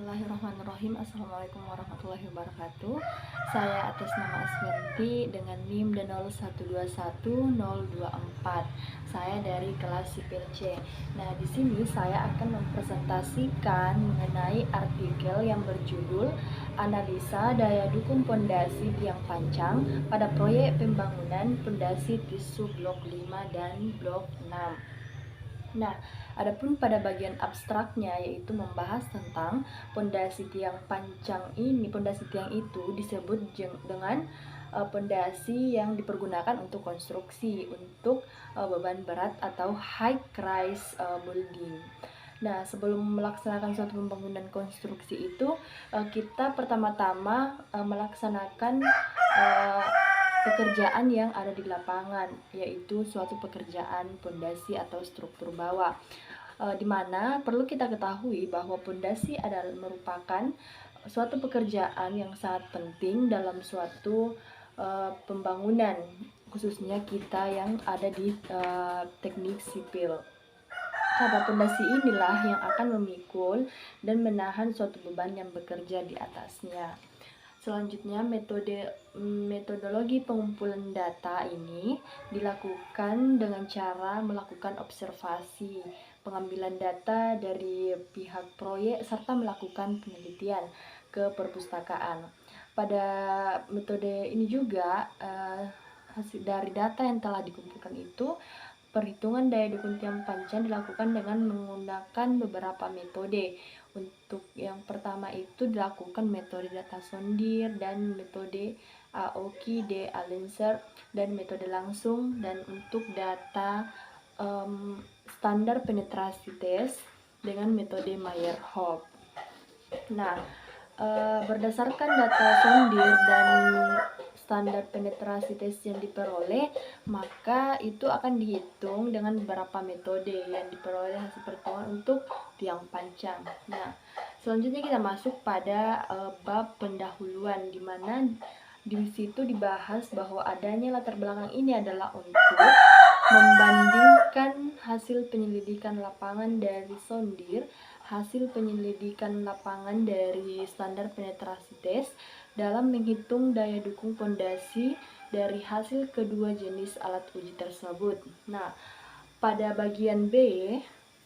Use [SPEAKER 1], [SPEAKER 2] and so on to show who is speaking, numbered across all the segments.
[SPEAKER 1] Bismillahirrahmanirrahim. Assalamualaikum warahmatullahi wabarakatuh. Saya atas nama Asmianti dengan NIM dan 0121024. Saya dari kelas sipil C. Nah, di sini saya akan mempresentasikan mengenai artikel yang berjudul Analisa Daya Dukung Pondasi Tiang Pancang pada Proyek Pembangunan Pondasi Tisu Blok 5 dan Blok 6. Nah, adapun pada bagian abstraknya yaitu membahas tentang pondasi tiang pancang ini, pondasi tiang itu disebut dengan pondasi yang dipergunakan untuk konstruksi untuk beban berat atau high rise building. Nah, sebelum melaksanakan suatu pembangunan konstruksi itu, kita pertama-tama melaksanakan pekerjaan yang ada di lapangan, yaitu suatu pekerjaan pondasi atau struktur bawah, di mana perlu kita ketahui bahwa pondasi adalah merupakan suatu pekerjaan yang sangat penting dalam suatu pembangunan, khususnya kita yang ada di teknik sipil. Karena pondasi inilah yang akan memikul dan menahan suatu beban yang bekerja di atasnya. Selanjutnya, metodologi pengumpulan data ini dilakukan dengan cara melakukan observasi, pengambilan data dari pihak proyek, serta melakukan penelitian ke perpustakaan. Pada metode ini juga, hasil dari data yang telah dikumpulkan itu, perhitungan daya dukung tiang pancang dilakukan dengan menggunakan beberapa metode. Untuk yang pertama itu dilakukan metode data sondir dan metode Aoki de Alenser dan metode langsung, dan untuk data standar penetrasi tes dengan metode Meyerhof. Nah, berdasarkan data sondir dan standar penetrasi tes yang diperoleh, maka itu akan dihitung dengan beberapa metode yang diperoleh hasil perhitungan untuk tiang pancang. Nah, selanjutnya kita masuk pada bab pendahuluan, di mana di situ dibahas bahwa adanya latar belakang ini adalah untuk membandingkan hasil penyelidikan lapangan dari sondir, hasil penyelidikan lapangan dari standar penetrasi tes dalam menghitung daya dukung pondasi dari hasil kedua jenis alat uji tersebut. Nah, pada bagian B,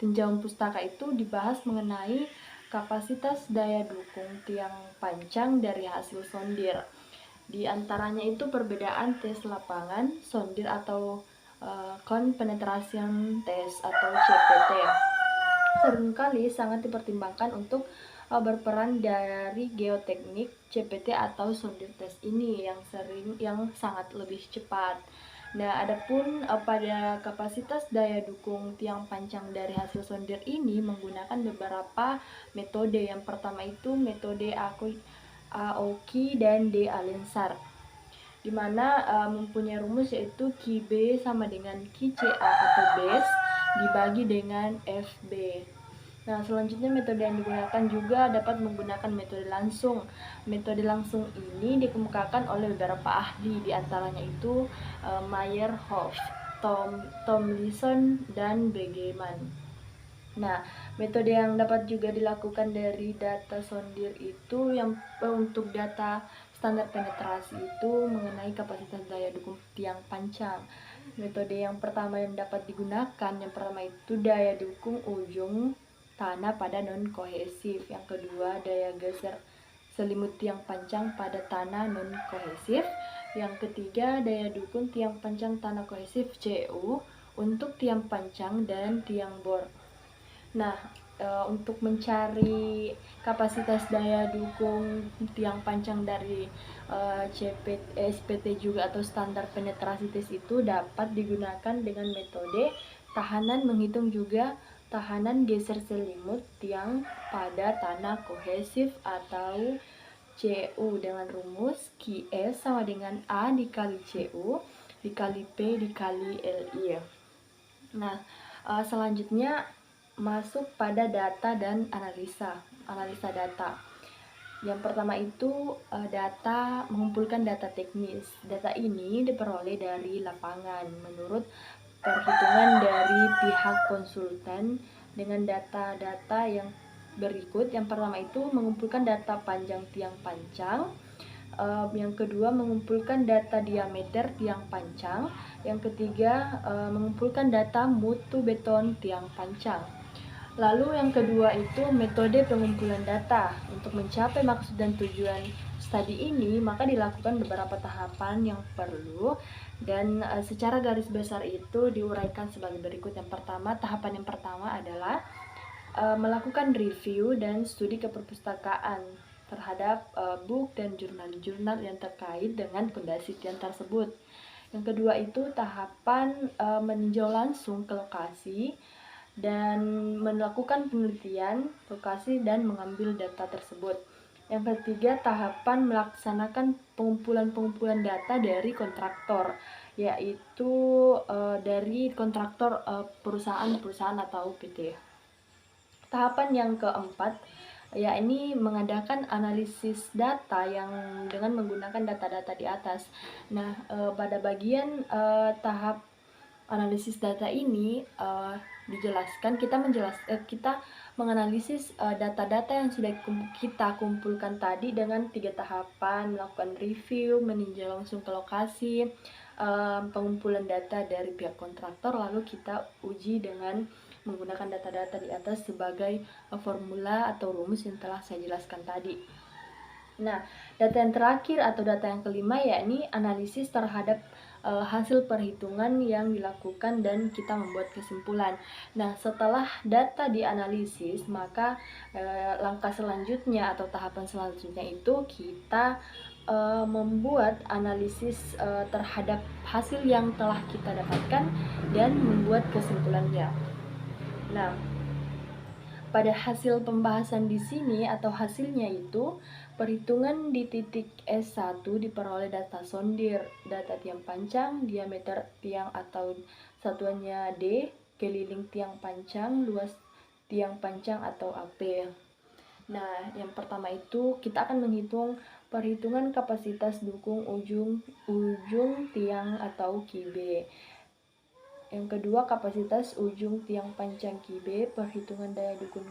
[SPEAKER 1] tinjauan pustaka itu dibahas mengenai kapasitas daya dukung tiang pancang dari hasil sondir. Di antaranya itu perbedaan tes lapangan, sondir atau Conpenetration Test atau CPT. Seringkali sangat dipertimbangkan untuk berperan dari geoteknik CPT atau sondir tes ini yang sangat lebih cepat. Nah, adapun pada kapasitas daya dukung tiang pancang dari hasil sondir ini menggunakan beberapa metode. Yang pertama itu metode Aoki dan de Alenser, di mana mempunyai rumus yaitu QB sama dengan QCA atau base dibagi dengan FB. Nah, selanjutnya metode yang digunakan juga dapat menggunakan metode langsung. Metode langsung ini dikemukakan oleh beberapa ahli, di antaranya itu Meyerhof, Tomlinson, dan Begeman. Nah, metode yang dapat juga dilakukan dari data sondir itu yang untuk data standar penetrasi itu mengenai kapasitas daya dukung tiang pancang. Metode yang pertama yang dapat digunakan, yang pertama itu daya dukung ujung tanah pada non-kohesif. Yang kedua, daya geser selimut tiang pancang pada tanah non-kohesif. Yang ketiga, daya dukung tiang pancang tanah kohesif CU untuk tiang pancang dan tiang bor. Nah, untuk mencari kapasitas daya dukung tiang pancang dari SPT juga atau standar penetrasi tes itu dapat digunakan dengan metode tahanan, menghitung juga tahanan geser selimut tiang pada tanah kohesif atau CU dengan rumus QS sama dengan A dikali CU dikali P dikali LI. Nah, selanjutnya masuk pada data dan analisa data. Yang pertama itu mengumpulkan data teknis. Data ini diperoleh dari lapangan menurut perhitungan dari pihak konsultan dengan data-data yang berikut. Yang pertama itu mengumpulkan data panjang tiang pancang. Yang kedua mengumpulkan data diameter tiang pancang. Yang ketiga mengumpulkan data mutu beton tiang pancang. Lalu yang kedua itu metode pengumpulan data. Untuk mencapai maksud dan tujuan studi ini, maka dilakukan beberapa tahapan yang perlu, dan secara garis besar itu diuraikan sebagai berikut. Tahapan yang pertama adalah melakukan review dan studi keperpustakaan terhadap buku dan jurnal-jurnal yang terkait dengan pondasi tiang tersebut. Yang kedua itu tahapan meninjau langsung ke lokasi dan melakukan penelitian lokasi dan mengambil data tersebut. Yang ketiga, tahapan melaksanakan pengumpulan data dari kontraktor, yaitu dari kontraktor perusahaan atau PT. Tahapan yang keempat, yakni mengadakan analisis data yang dengan menggunakan data-data di atas. Nah, pada bagian tahap analisis data ini dijelaskan kita menganalisis data-data yang sudah kita kumpulkan tadi dengan 3 tahapan: melakukan review, meninjau langsung ke lokasi, pengumpulan data dari pihak kontraktor, lalu kita uji dengan menggunakan data-data di atas sebagai formula atau rumus yang telah saya jelaskan tadi. Nah, data yang terakhir atau data yang kelima yakni analisis terhadap hasil perhitungan yang dilakukan dan kita membuat kesimpulan. Nah, setelah data dianalisis, maka langkah selanjutnya atau tahapan selanjutnya itu kita membuat analisis terhadap hasil yang telah kita dapatkan dan membuat kesimpulannya. Nah, pada hasil pembahasan di sini atau hasilnya itu, perhitungan di titik S1 diperoleh data sondir, data tiang pancang, diameter tiang atau satuannya D, keliling tiang pancang, luas tiang pancang atau AP. Nah, yang pertama itu kita akan menghitung perhitungan kapasitas dukung ujung tiang atau QB. Yang kedua, kapasitas ujung tiang pancang QB, perhitungan daya dukung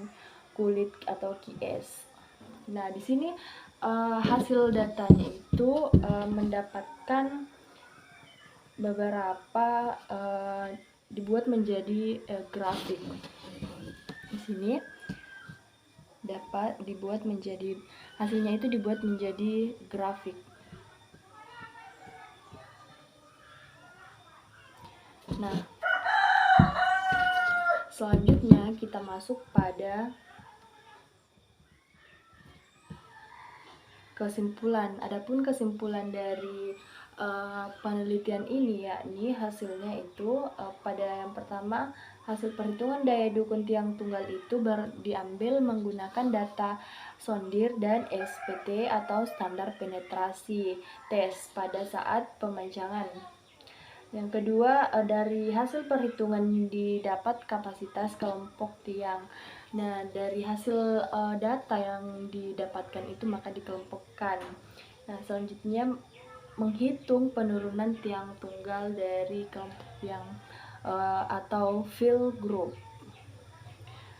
[SPEAKER 1] kulit atau QS. Nah, di sini hasil datanya itu mendapatkan beberapa dibuat menjadi grafik. Di sini dapat dibuat menjadi hasilnya itu dibuat menjadi grafik. Nah, selanjutnya kita masuk pada kesimpulan. Adapun kesimpulan dari penelitian ini yakni hasilnya itu pada yang pertama, hasil perhitungan daya dukung tiang tunggal itu diambil menggunakan data sondir dan SPT atau standar penetrasi tes pada saat pemancangan. Yang kedua, dari hasil perhitungan didapat kapasitas kelompok tiang. Nah, dari hasil data yang didapatkan itu maka dikelompokkan. Nah, selanjutnya menghitung penurunan tiang tunggal dari kelompok tiang atau fill group.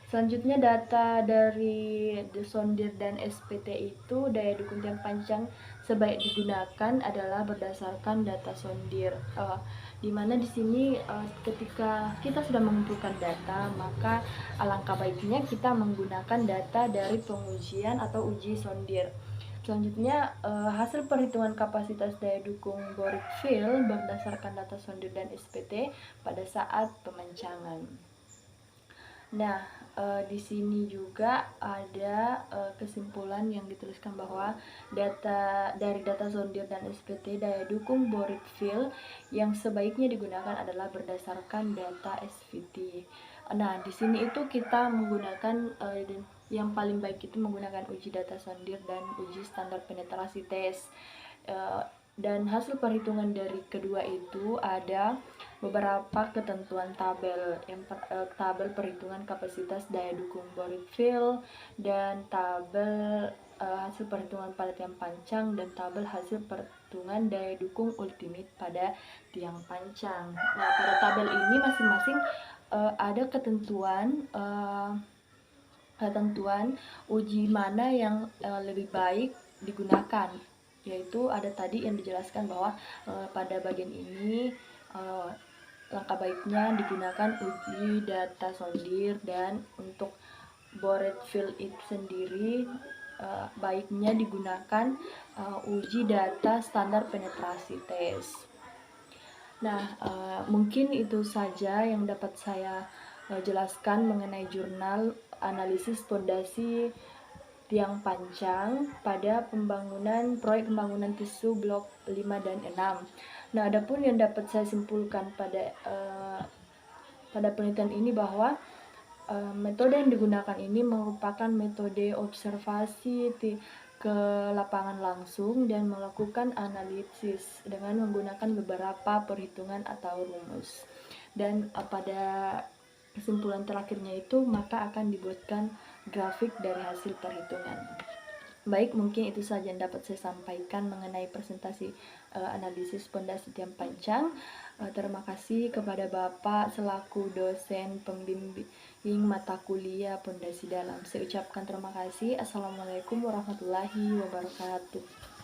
[SPEAKER 1] Selanjutnya, data dari sondir dan SPT itu daya dukung tiang pancang sebaik digunakan adalah berdasarkan data sondir, di mana di sini ketika kita sudah mengumpulkan data, maka alangkah baiknya kita menggunakan data dari pengujian atau uji sondir. Selanjutnya, hasil perhitungan kapasitas daya dukung borik fill berdasarkan data sondir dan SPT pada saat pemancangan. Nah, di sini juga ada kesimpulan yang dituliskan bahwa dari data sondir dan SPT daya dukung borik fill yang sebaiknya digunakan adalah berdasarkan data SVT. Nah, di sini itu kita menggunakan yang paling baik itu menggunakan uji data sondir dan uji standar penetrasi tes. Dan hasil perhitungan dari kedua itu ada beberapa ketentuan tabel, tabel perhitungan kapasitas daya dukung borik fill, dan tabel hasil perhitungan pada tiang pancang, dan tabel hasil perhitungan daya dukung ultimate pada tiang pancang. Nah, pada tabel ini masing-masing ada ketentuan ketentuan uji mana yang lebih baik digunakan, yaitu ada tadi yang dijelaskan bahwa pada bagian ini langkah baiknya digunakan uji data sondir, dan untuk boret field itu sendiri baiknya digunakan uji data standar penetrasi tes. Nah, mungkin itu saja yang dapat saya jelaskan mengenai jurnal analisis pondasi tiang pancang pada proyek pembangunan TISU Blok 5 dan 6. Nah, adapun yang dapat saya simpulkan pada penelitian ini bahwa metode yang digunakan ini merupakan metode observasi ke lapangan langsung dan melakukan analisis dengan menggunakan beberapa perhitungan atau rumus. Dan pada kesimpulan terakhirnya itu maka akan dibuatkan grafik dari hasil perhitungan. Baik, mungkin itu saja yang dapat saya sampaikan mengenai presentasi analisis pondasi tiang pancang. Terima kasih kepada Bapak selaku dosen pembimbing mata kuliah pondasi dalam. Saya ucapkan terima kasih. Assalamualaikum warahmatullahi wabarakatuh.